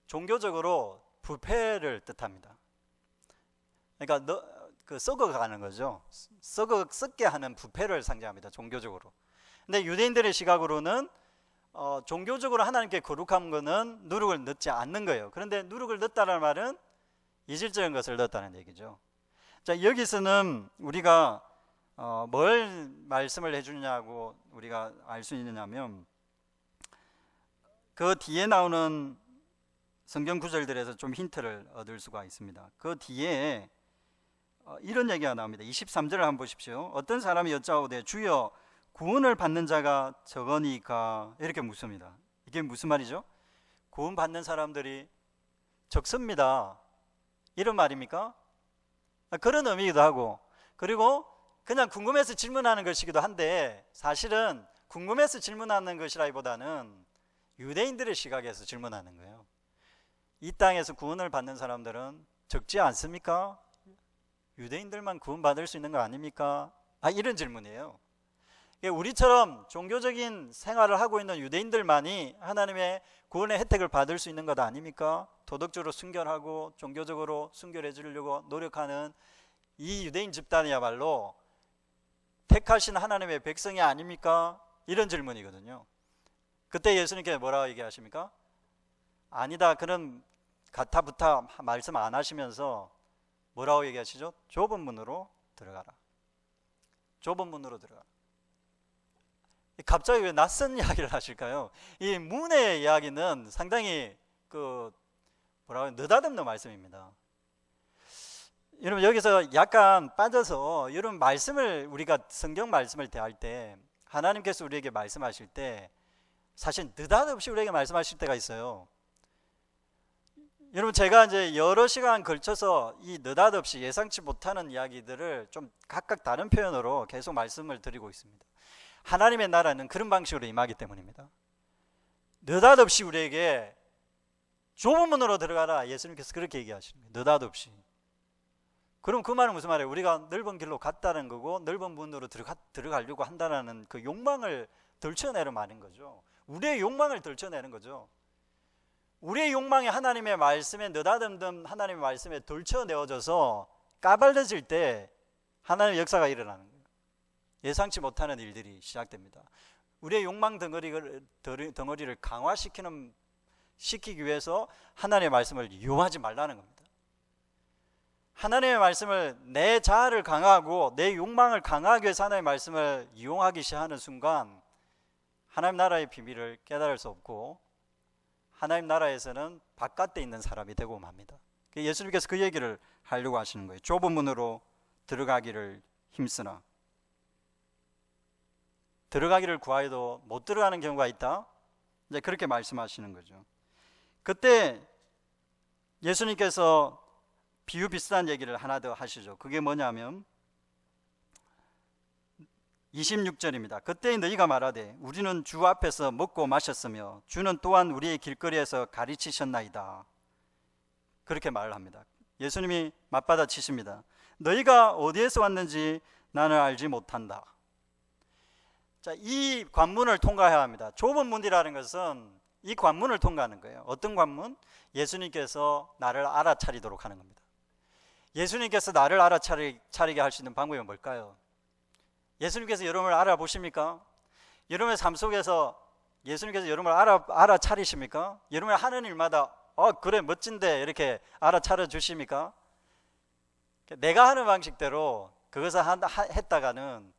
종교적으로 부패를 뜻합니다. 그러니까 썩어가는 거죠. 썩게 하는 부패를 상징합니다. 종교적으로. 근데 유대인들의 시각으로는 종교적으로 하나님께 거룩한 것은 누룩을 넣지 않는 거예요. 그런데 누룩을 넣었다는 말은 이질적인 것을 넣었다는 얘기죠. 자, 여기서는 우리가 뭘 말씀을 해주냐고 우리가 알 수 있느냐면 그 뒤에 나오는 성경 구절들에서 좀 힌트를 얻을 수가 있습니다. 그 뒤에 이런 얘기가 나옵니다. 23절을 한번 보십시오. 어떤 사람이 여짜오되 주여 구원을 받는 자가 적으니까, 이렇게 묻습니다. 이게 무슨 말이죠? 구원 받는 사람들이 적습니다, 이런 말입니까? 그런 의미이기도 하고, 그리고 그냥 궁금해서 질문하는 것이기도 한데 사실은 궁금해서 질문하는 것이라기보다는 유대인들의 시각에서 질문하는 거예요. 이 땅에서 구원을 받는 사람들은 적지 않습니까? 유대인들만 구원받을 수 있는 거 아닙니까? 이런 질문이에요. 우리처럼 종교적인 생활을 하고 있는 유대인들만이 하나님의 구원의 혜택을 받을 수 있는 것 아닙니까? 도덕적으로 순결하고 종교적으로 순결해 주려고 노력하는 이 유대인 집단이야말로 택하신 하나님의 백성이 아닙니까? 이런 질문이거든요. 그때 예수님께서 뭐라고 얘기하십니까? 아니다, 그런 가타부타 말씀 안 하시면서 뭐라고 얘기하시죠? 좁은 문으로 들어가라. 좁은 문으로 들어가라. 갑자기 왜 낯선 이야기를 하실까요? 이 문의 이야기는 상당히 느닷없는 말씀입니다. 여러분, 여기서 약간 빠져서 여러분 말씀을, 우리가 성경 말씀을 대할 때 하나님께서 우리에게 말씀하실 때 사실 느닷없이 우리에게 말씀하실 때가 있어요. 여러분, 제가 이제 여러 시간 걸쳐서 이 느닷없이 예상치 못하는 이야기들을 좀 각각 다른 표현으로 계속 말씀을 드리고 있습니다. 하나님의 나라는 그런 방식으로 임하기 때문입니다. 느닷없이 우리에게 좁은 문으로 들어가라, 예수님께서 그렇게 얘기하시는 거예요. 느닷없이. 그럼 그 말은 무슨 말이에요? 우리가 넓은 길로 갔다는 거고 넓은 문으로 들어가려고 한다는 그 욕망을 들춰내는 말인 거죠. 우리의 욕망을 들춰내는 거죠. 우리의 욕망이 하나님의 말씀에, 느닷없는 하나님의 말씀에 들춰내어져서 까발려질 때 하나님의 역사가 일어나는 거예요. 예상치 못하는 일들이 시작됩니다. 우리의 욕망 덩어리를 시키기 위해서 하나님의 말씀을 이용하지 말라는 겁니다. 하나님의 말씀을, 내 자아를 강화하고 내 욕망을 강화하기 위해서 하나님의 말씀을 이용하기 시작하는 순간 하나님 나라의 비밀을 깨달을 수 없고 하나님 나라에서는 바깥에 있는 사람이 되고 맙니다. 예수님께서 그 얘기를 하려고 하시는 거예요. 좁은 문으로 들어가기를 힘쓰나 들어가기를 구하여도 못 들어가는 경우가 있다. 이제 그렇게 말씀하시는 거죠. 그때 예수님께서 비유 비슷한 얘기를 하나 더 하시죠. 그게 뭐냐면 26절입니다. 그때 너희가 말하되 우리는 주 앞에서 먹고 마셨으며 주는 또한 우리의 길거리에서 가르치셨나이다. 그렇게 말을 합니다. 예수님이 맞받아 치십니다. 너희가 어디에서 왔는지 나는 알지 못한다. 자, 이 관문을 통과해야 합니다. 좁은 문이라는 것은 이 관문을 통과하는 거예요. 어떤 관문? 예수님께서 나를 알아차리도록 하는 겁니다. 예수님께서 나를 알아차리게 할 수 있는 방법이 뭘까요? 예수님께서 여러분을 알아보십니까? 여러분의 삶 속에서 예수님께서 여러분을 알아차리십니까? 여러분이 하는 일마다 그래 멋진데 이렇게 알아차려 주십니까? 내가 하는 방식대로 그것을 했다가는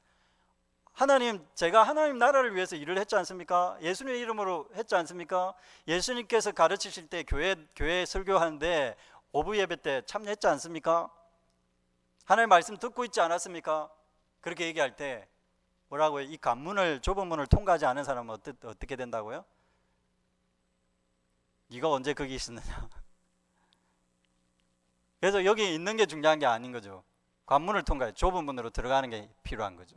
하나님, 제가 하나님 나라를 위해서 일을 했지 않습니까? 예수님의 이름으로 했지 않습니까? 예수님께서 가르치실 때 교회 설교하는데 오부 예배 때 참여했지 않습니까? 하나님 말씀 듣고 있지 않았습니까? 그렇게 얘기할 때 뭐라고요? 이 관문을, 좁은 문을 통과하지 않은 사람은 어떻게 된다고요? 네가 언제 거기 있었느냐? 그래서 여기 있는 게 중요한 게 아닌 거죠. 관문을 통과해 좁은 문으로 들어가는 게 필요한 거죠.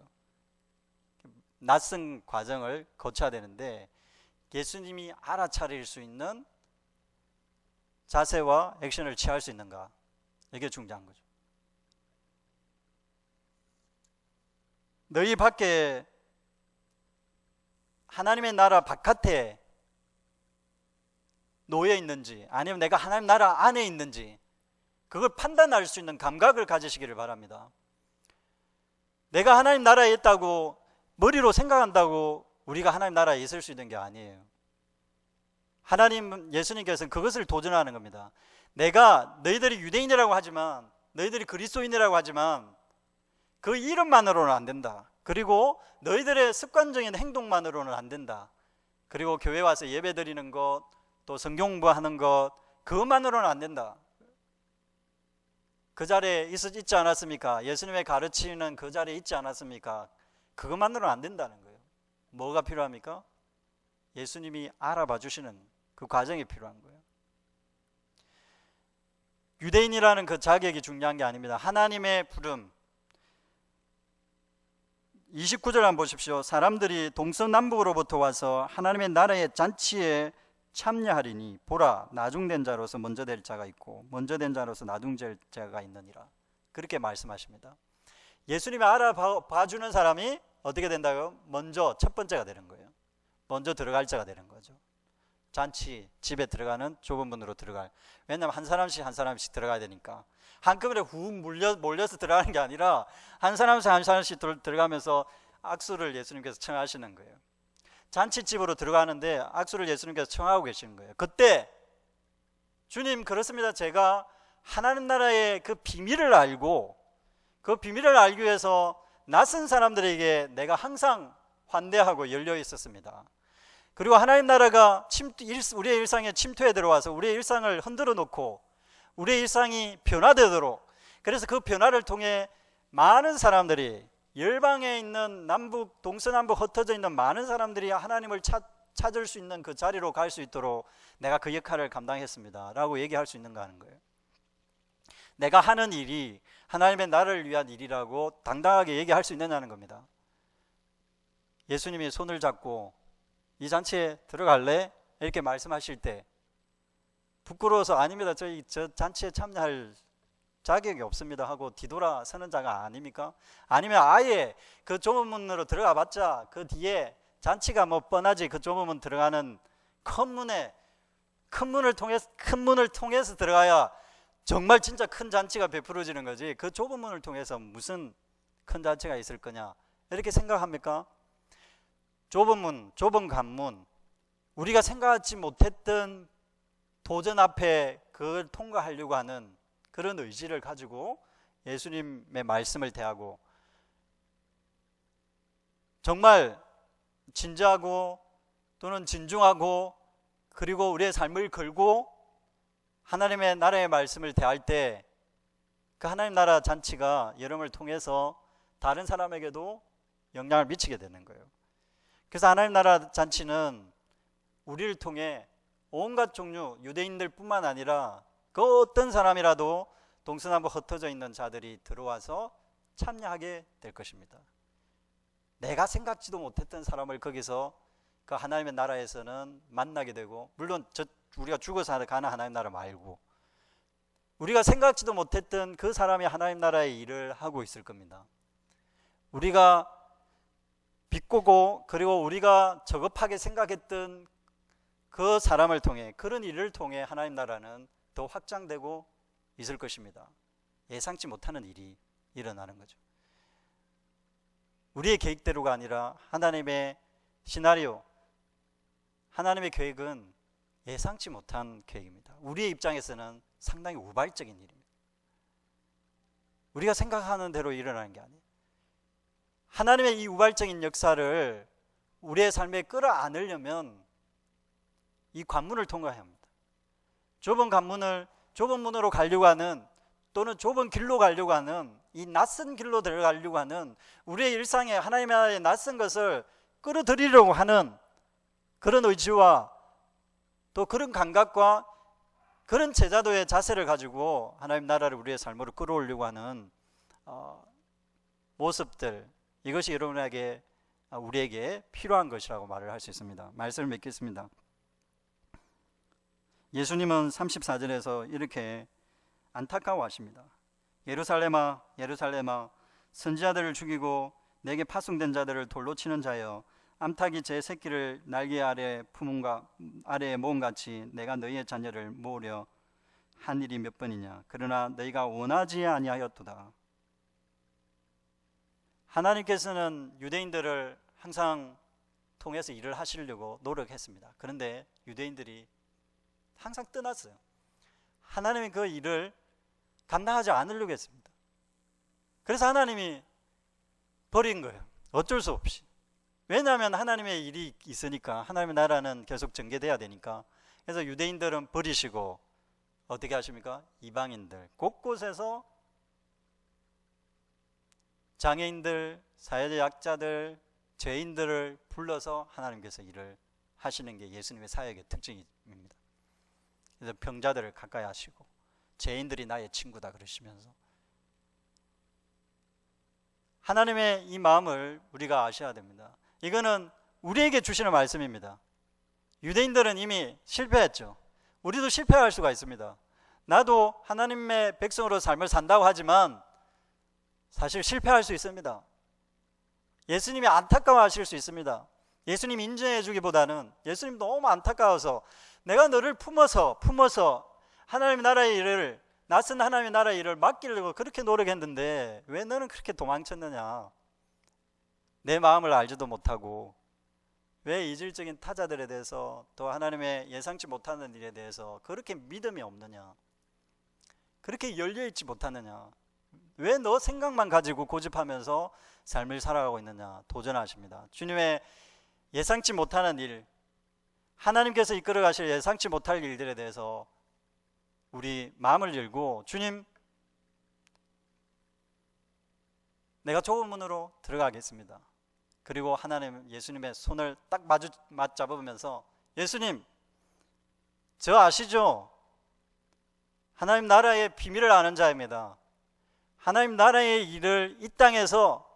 낯선 과정을 거쳐야 되는데 예수님이 알아차릴 수 있는 자세와 액션을 취할 수 있는가? 이게 중요한 거죠. 너희 밖에 하나님의 나라 바깥에 놓여 있는지 아니면 내가 하나님 나라 안에 있는지 그걸 판단할 수 있는 감각을 가지시기를 바랍니다. 내가 하나님 나라에 있다고 머리로 생각한다고 우리가 하나님 나라에 있을 수 있는 게 아니에요. 예수님께서는 그것을 도전하는 겁니다. 내가 너희들이 유대인이라고 하지만 너희들이 그리스도인이라고 하지만 그 이름만으로는 안 된다. 그리고 너희들의 습관적인 행동만으로는 안 된다. 그리고 교회 와서 예배 드리는 것, 또 성경 공부하는 것, 그것만으로는 안 된다. 그 자리에 있지 않았습니까? 예수님의 가르치는 그 자리에 있지 않았습니까? 그것만으로는 안 된다는 거예요. 뭐가 필요합니까? 예수님이 알아봐 주시는 그 과정이 필요한 거예요. 유대인이라는 그 자격이 중요한 게 아닙니다. 하나님의 부름. 29절 한번 보십시오. 사람들이 동서남북으로부터 와서 하나님의 나라의 잔치에 참여하리니 보라 나중된 자로서 먼저 될 자가 있고 먼저 된 자로서 나중될 자가 있느니라. 그렇게 말씀하십니다. 예수님이 알아봐 주는 사람이 어떻게 된다고요? 먼저 첫 번째가 되는 거예요. 먼저 들어갈 자가 되는 거죠. 잔치 집에 들어가는 좁은 문으로 들어갈. 왜냐하면 한 사람씩 들어가야 되니까. 한꺼번에 훅 몰려서 들어가는 게 아니라 한 사람씩 들어가면서 악수를 예수님께서 청하시는 거예요. 잔치집으로 들어가는데 악수를 예수님께서 청하고 계시는 거예요. 그때 주님 그렇습니다. 제가 하나님 나라의 그 비밀을 알고 그 비밀을 알기 위해서 낯선 사람들에게 내가 항상 환대하고 열려 있었습니다. 그리고 하나님 나라가 우리의 일상에 침투해 들어와서 우리의 일상을 흔들어 놓고 우리의 일상이 변화되도록, 그래서 그 변화를 통해 많은 사람들이 열방에 있는 동서남북 흩어져 있는 많은 사람들이 하나님을 찾을 수 있는 그 자리로 갈 수 있도록 내가 그 역할을 감당했습니다 라고 얘기할 수 있는가 하는 거예요. 내가 하는 일이 하나님의 나라를 위한 일이라고 당당하게 얘기할 수 있느냐는 겁니다. 예수님이 손을 잡고 이 잔치에 들어갈래? 이렇게 말씀하실 때 부끄러워서 아닙니다. 저 잔치에 참여할 자격이 없습니다 하고 뒤돌아 서는 자가 아닙니까? 아니면 아예 그 좁은 문으로 들어가 봤자 그 뒤에 잔치가 뭐 뻔하지 그 좁은 문 들어가는 큰 문을 통해서 들어가야 정말 진짜 큰 잔치가 베풀어지는 거지 그 좁은 문을 통해서 무슨 큰 잔치가 있을 거냐 이렇게 생각합니까? 좁은 문, 좁은 관문, 우리가 생각하지 못했던 도전 앞에 그걸 통과하려고 하는 그런 의지를 가지고 예수님의 말씀을 대하고 정말 진지하고 또는 진중하고 그리고 우리의 삶을 걸고 하나님의 나라의 말씀을 대할 때 그 하나님 나라 잔치가 여러분을 통해서 다른 사람에게도 영향을 미치게 되는 거예요. 그래서 하나님 나라 잔치는 우리를 통해 온갖 종류 유대인들 뿐만 아니라 그 어떤 사람이라도 동서남북 흩어져 있는 자들이 들어와서 참여하게 될 것입니다. 내가 생각지도 못했던 사람을 거기서 그 하나님의 나라에서는 만나게 되고, 물론 우리가 죽어서 가는 하나님 나라 말고 우리가 생각지도 못했던 그 사람이 하나님 나라의 일을 하고 있을 겁니다. 우리가 비꼬고 그리고 우리가 저급하게 생각했던 그 사람을 통해, 그런 일을 통해 하나님 나라는 더 확장되고 있을 것입니다. 예상치 못하는 일이 일어나는 거죠. 우리의 계획대로가 아니라 하나님의 시나리오, 하나님의 계획은 예상치 못한 계획입니다. 우리의 입장에서는 상당히 우발적인 일입니다. 우리가 생각하는 대로 일어나는 게 아니에요. 하나님의 이 우발적인 역사를 우리의 삶에 끌어안으려면 이 관문을 통과해야 합니다. 좁은 관문을, 좁은 문으로 가려고 하는, 또는 좁은 길로 가려고 하는, 이 낯선 길로 들어가려고 하는, 우리의 일상에 하나님의 나라의 낯선 것을 끌어들이려고 하는 그런 의지와 또 그런 감각과 그런 제자도의 자세를 가지고 하나님 나라를 우리의 삶으로 끌어올리려고 하는 모습들, 이것이 여러분에게, 우리에게 필요한 것이라고 말을 할 수 있습니다. 말씀을 맺겠습니다. 예수님은 34절에서 이렇게 안타까워하십니다. 예루살렘아, 예루살렘아, 선지자들을 죽이고 내게 파송된 자들을 돌로 치는 자여, 암탉이 제 새끼를 날개 아래에 모음같이 내가 너희의 자녀를 모으려 한 일이 몇 번이냐. 그러나 너희가 원하지 아니하였도다. 하나님께서는 유대인들을 항상 통해서 일을 하시려고 노력했습니다. 그런데 유대인들이 항상 떠났어요. 하나님이 그 일을 감당하지 않으려고 했습니다. 그래서 하나님이 버린 거예요. 어쩔 수 없이. 왜냐하면 하나님의 일이 있으니까, 하나님의 나라는 계속 전개돼야 되니까. 그래서 유대인들은 버리시고 어떻게 하십니까? 이방인들, 곳곳에서 장애인들, 사회적 약자들, 죄인들을 불러서 하나님께서 일을 하시는 게 예수님의 사역의 특징입니다. 그래서 병자들을 가까이 하시고 죄인들이 나의 친구다 그러시면서, 하나님의 이 마음을 우리가 아셔야 됩니다. 이거는 우리에게 주시는 말씀입니다. 유대인들은 이미 실패했죠. 우리도 실패할 수가 있습니다. 나도 하나님의 백성으로 삶을 산다고 하지만 사실 실패할 수 있습니다. 예수님이 안타까워하실 수 있습니다. 예수님 인정해 주기보다는 예수님 너무 안타까워서, 내가 너를 품어서 하나님의 나라의 일을, 낯선 하나님의 나라의 일을 맡기려고 그렇게 노력했는데 왜 너는 그렇게 도망쳤느냐. 내 마음을 알지도 못하고 왜 이질적인 타자들에 대해서, 또 하나님의 예상치 못하는 일에 대해서 그렇게 믿음이 없느냐, 그렇게 열려있지 못하느냐, 왜 너 생각만 가지고 고집하면서 삶을 살아가고 있느냐 도전하십니다. 주님의 예상치 못하는 일, 하나님께서 이끌어 가실 예상치 못할 일들에 대해서 우리 마음을 열고, 주님, 내가 좁은 문으로 들어가겠습니다. 그리고 하나님, 예수님의 손을 딱 맞잡으면서, 예수님, 저 아시죠? 하나님 나라의 비밀을 아는 자입니다. 하나님 나라의 일을 이 땅에서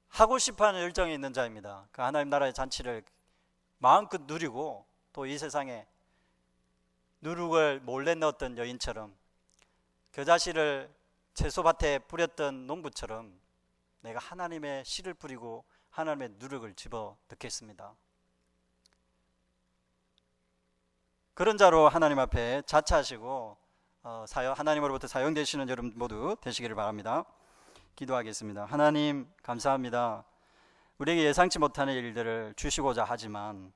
하고 싶어하는 열정이 있는 자입니다. 그 하나님 나라의 잔치를 마음껏 누리고, 또 이 세상에 누룩을 몰래 넣었던 여인처럼, 겨자씨를 채소밭에 뿌렸던 농부처럼 내가 하나님의 씨를 뿌리고 하나님의 누룩을 집어 넣겠습니다. 그런 자로 하나님 앞에 자처하시고 하나님으로부터 사용되시는 여러분 모두 되시기를 바랍니다. 기도하겠습니다. 하나님, 감사합니다. 우리에게 예상치 못하는 일들을 주시고자 하지만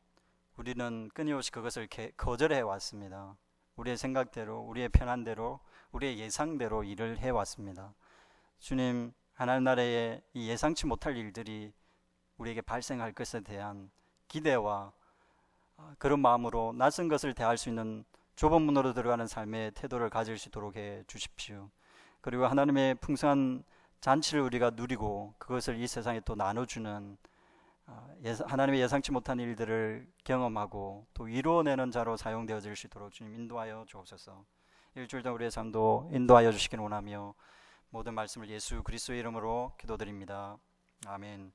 우리는 끊임없이 그것을 거절해 왔습니다. 우리의 생각대로, 우리의 편한대로, 우리의 예상대로 일을 해왔습니다. 주님, 하나님 나라의 이 예상치 못할 일들이 우리에게 발생할 것에 대한 기대와 그런 마음으로 낯선 것을 대할 수 있는 좁은 문으로 들어가는 삶의 태도를 가질 수 있도록 해 주십시오. 그리고 하나님의 풍성한 잔치를 우리가 누리고 그것을 이 세상에 또 나눠주는 하나님의 예상치 못한 일들을 경험하고 또 이루어내는 자로 사용되어질 수 있도록 주님 인도하여 주옵소서. 일주일 전 우리의 삶도 인도하여 주시기를 원하며 모든 말씀을 예수 그리스도의 이름으로 기도드립니다. 아멘.